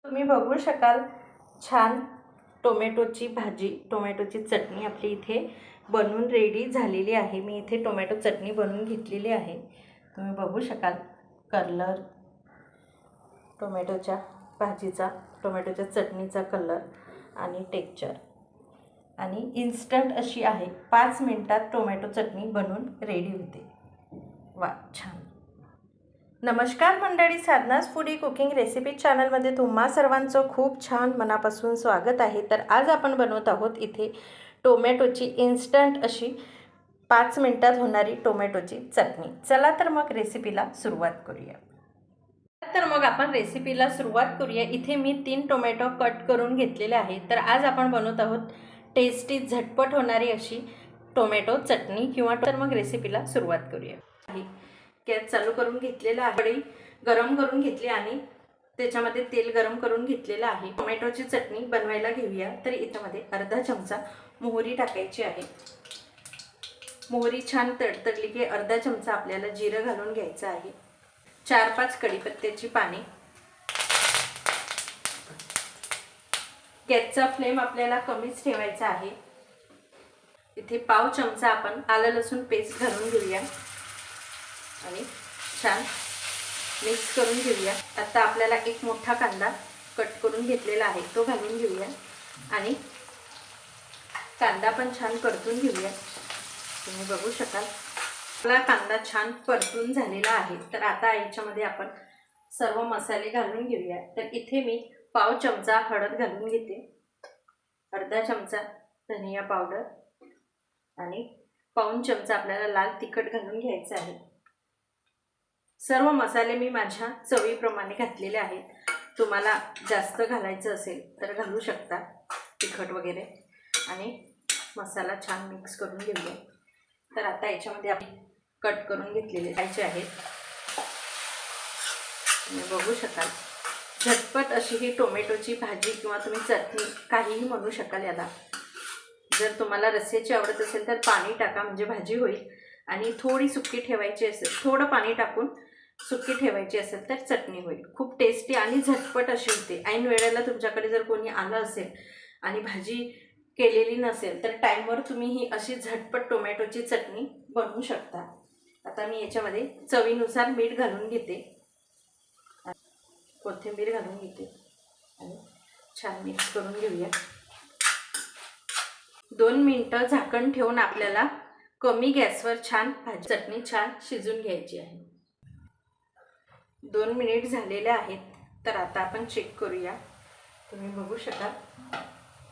तुम्ही बघू शकाल छान टोमॅटोची भाजी, टोमॅटोची चटणी आपली इथे बनवून रेडी झालेली आहे। मी इथे टोमॅटो चटणी बनवून घेतलेली आहे। तुम्ही बघू शकाल कलर टोमॅटोच्या भाजीचा, टोमॅटोच्या चटणीचा कलर आणि टेक्स्चर आणि इन्स्टंट अशी आहे। 5 मिनिटात टोमॅटो चटणी बनवून रेडी होते। वा, छान। नमस्कार मंडळी, साधनाज फूडी कुकिंग रेसिपी चॅनलमध्ये तुम्हा सर्वांचं खूप छान मनापासून स्वागत आहे। तर आज आपण बनवत आहोत इथे टोमॅटोची इन्स्टंट अशी 5 मिनिटात होणारी टोमॅटोची चटणी। चला तर मग रेसिपीला सुरुवात करूया। इथे मी 3 टोमॅटो कट करून घेतलेले आहे। तर आज आपण बनवत आहोत टेस्टी झटपट होणारी अशी टोमॅटो चटणी तर मग रेसिपीला सुरुवात करूया। गॅस चालू करून घेतलेला आहे, कढई गरम करून घेतली आणि त्याच्यामध्ये तेल गरम करून घेतलेलं आहे। टोमॅटोची चटणी बनवायला घेऊया। तर याच्यामध्ये अर्धा चमचा मोहरी टाकायची आहे। मोहरी छान तडतडली की अर्धा चमचा आपल्याला जिरं घालून घ्यायचं आहे। 4-5 कढीपत्त्याची पाने। गॅसचा फ्लेम आपल्याला कमीच ठेवायचा आहे। इथे पाव चमचा आपण आलं लसूण पेस्ट घालून घेऊया आणि छान मिक्स करून घेऊया। आता आपल्याला एक मोठा कांदा कट करून घेतलेला आहे तो घालून घेऊया आणि कांदा पण छान परतून घेऊया। तुम्ही बघू शकाल आपला कांदा छान परतून झालेला आहे। तर आता याच्यामध्ये आपण सर्व मसाले घालून घेऊया। तर इथे मी पाव चमचा हळद घालून घेते, अर्धा चमचा धनिया पावडर आणि पाऊण चमचा आपल्याला लाल तिखट घालून घ्यायचं आहे। सर्व मसाले मी माझ्या चवीप्रमाणे घातलेले आहेत। तुम्हाला जास्त घालायचं असेल तर घालू शकता तिखट वगैरे आणि मसाला छान मिक्स करून घेऊया। तर आता याच्यामध्ये आपण कट करून घेतलेले पाहिजे आहेत। तुम्ही बघू शकाल झटपट अशी ही टोमॅटोची भाजी किंवा तुम्ही चटणी काहीही म्हणू शकाल याला। जर तुम्हाला रस्स्याची आवडत असेल तर पाणी टाका, म्हणजे भाजी होईल। आणि थोडी सुकी ठेवायची असेल, थोडं पाणी टाकून सुकी ठेवायची असेल तर चटणी होईल। खूप टेस्टी आणि झटपट अशी होते। ऐन वेळेला तुमच्याकडे जर कोणी आलं असेल आणि भाजी केलेली नसेल तर टाइमवर तुम्ही ही अशी झटपट टोमॅटोची चटणी बनवू शकता। आता मी याच्यामध्ये चवीनुसार मीठ घालून घेते, कोथिंबीर घालून घेते आणि छान मिक्स करून घेऊया। 2 मिनिटं झाकण ठेवून आपल्याला कमी गॅसवर छान भाजी चटणी छान शिजून घ्यायची आहे। 2 मिनिट झालेले आहेत। तर आता आपण चेक करूया। तुम्ही बघू शकाल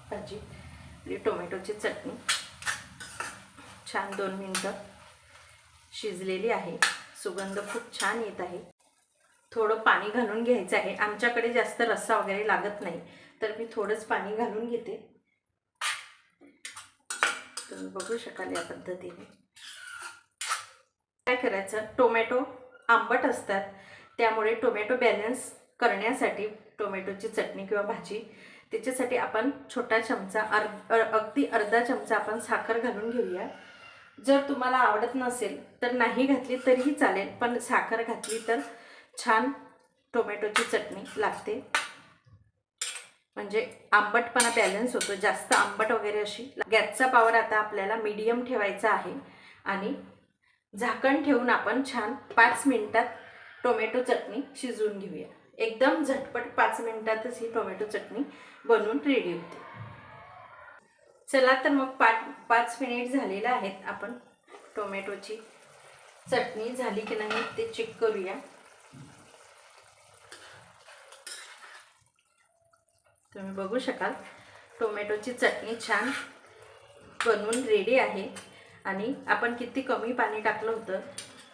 भाजी आपली टोमॅटोची चटणी छान 2 मिनिटं शिजलेली आहे। सुगंध खूप छान येत आहे। थोडं पाणी घालून घ्यायचं आहे। आमच्याकडे जास्त रस्सा वगैरे लागत नाही तर मी थोडंच पाणी घालून घेते। तुम्ही बघू शकाल या पद्धतीने काय करायचं, टोमॅटो आंबट असतात त्यामुळे टोमॅटो बॅलन्स करण्यासाठी टोमॅटोची चटणी किंवा भाजी त्याच्यासाठी आपण छोटा चमचा अगदी अर्धा चमचा आपण साखर घालून घेऊया। जर तुम्हाला आवडत नसेल तर नाही घातली तरीही चालेल, पण साखर घातली तर छान टोमॅटोची चटणी लागते, म्हणजे आंबटपणा बॅलन्स होतो। जास्त आंबट वगैरे अशी। गॅसचा पॉवर आता आपल्याला मीडियम ठेवायचा आहे आणि झाकण ठेवून आपण छान 5 मिनिटात टोमॅटो चटणी शिजवून घेऊया। एकदम झटपट 5 मिनिटातच ही टोमॅटो चटणी बनवून रेडी होते। चला तर मग 5 मिनिट झालेले आहेत। आपण टोमॅटोची चटणी झाली की नाही ते चेक करूया। तुम्ही बघू शकाल टोमॅटोची चटणी छान बनवून रेडी आहे आणि आपण किती कमी पाणी टाकलं होतं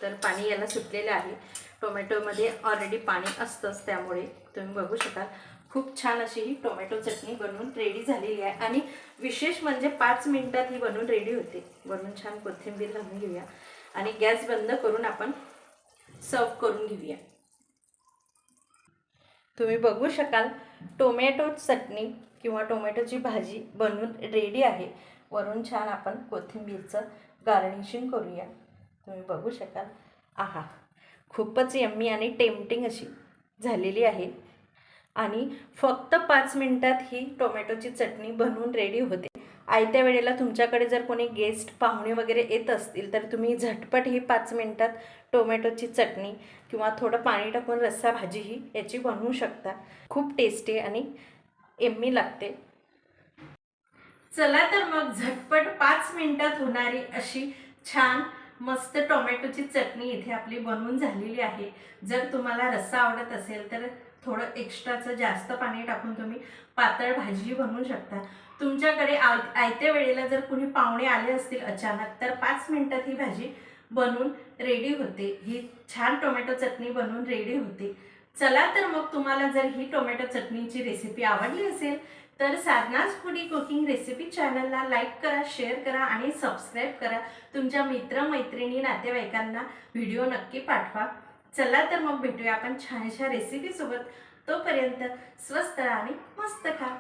तर पाणी याला सुटलेलं आहे। टोमॅटोमध्ये ऑलरेडी पाणी असतंच, त्यामुळे तुम्ही बघू शकाल खूप छान अशी ही टोमॅटो चटणी बनवून रेडी झालेली आहे। आणि विशेष म्हणजे 5 मिनिटात ही बनवून रेडी होते। वरून छान कोथिंबीर घालून घेऊया आणि गॅस बंद करून आपण सर्व करून घेऊया। तुम्ही बघू शकाल टोमॅटो चटणी किंवा टोमॅटोची भाजी बनवून रेडी आहे। वरून छान आपण कोथिंबीरचं गार्निशिंग करूया। तुम्ही बघू शकाल आहा, खूपच यम्मी आणि टेम्पटिंग अशी झालेली आहे। आणि फक्त 5 मिनिटात ही टोमॅटोची चटणी बनवून रेडी होते. आयत्या वेळेला तुमच्याकडे जर कोणी गेस्ट पाहुणे वगैरे येत असतील तर तुम्ही झटपट ही 5 मिनिटात टोमॅटोची चटणी किंवा थोडं पाणी टाकून रस्सा भाजी ही याची बनवू शकता. खूप टेस्टी आणि यम्मी लागते. चला तर मग झटपट 5 मिनिटात होणारी अशी छान मस्त टोमॅटोची चटणी इथे आपली बनवून झालेली आहे. जर तुम्हाला रस्सा आवडत असेल तर थोडं एक्स्ट्राचं जास्त पाणी टाकून तुम्ही पातळ भाजी बनवू शकता. तुमच्याकडे आयत्या वेळेला जर कुणी पाहुणे आले असतील अचानक तर 5 मिनिटात ही भाजी बनवून रेडी होते. ही छान टोमॅटो चटणी बनवून रेडी होते. चला तर मग तुम्हाला जर ही टोमॅटो चटणीची रेसिपी आवडली असेल तर साधनाज फूडी कुकिंग रेसिपी चॅनलला लाईक करा, शेअर करा आणि सबस्क्राईब करा. तुमच्या मित्रमैत्रिणी नातेवाईकांना व्हिडिओ नक्की पाठवा. चला तर मग भेटूया आपण छानशा रेसिपीसोबत. तोपर्यंत स्वस्त आणि मस्त खा.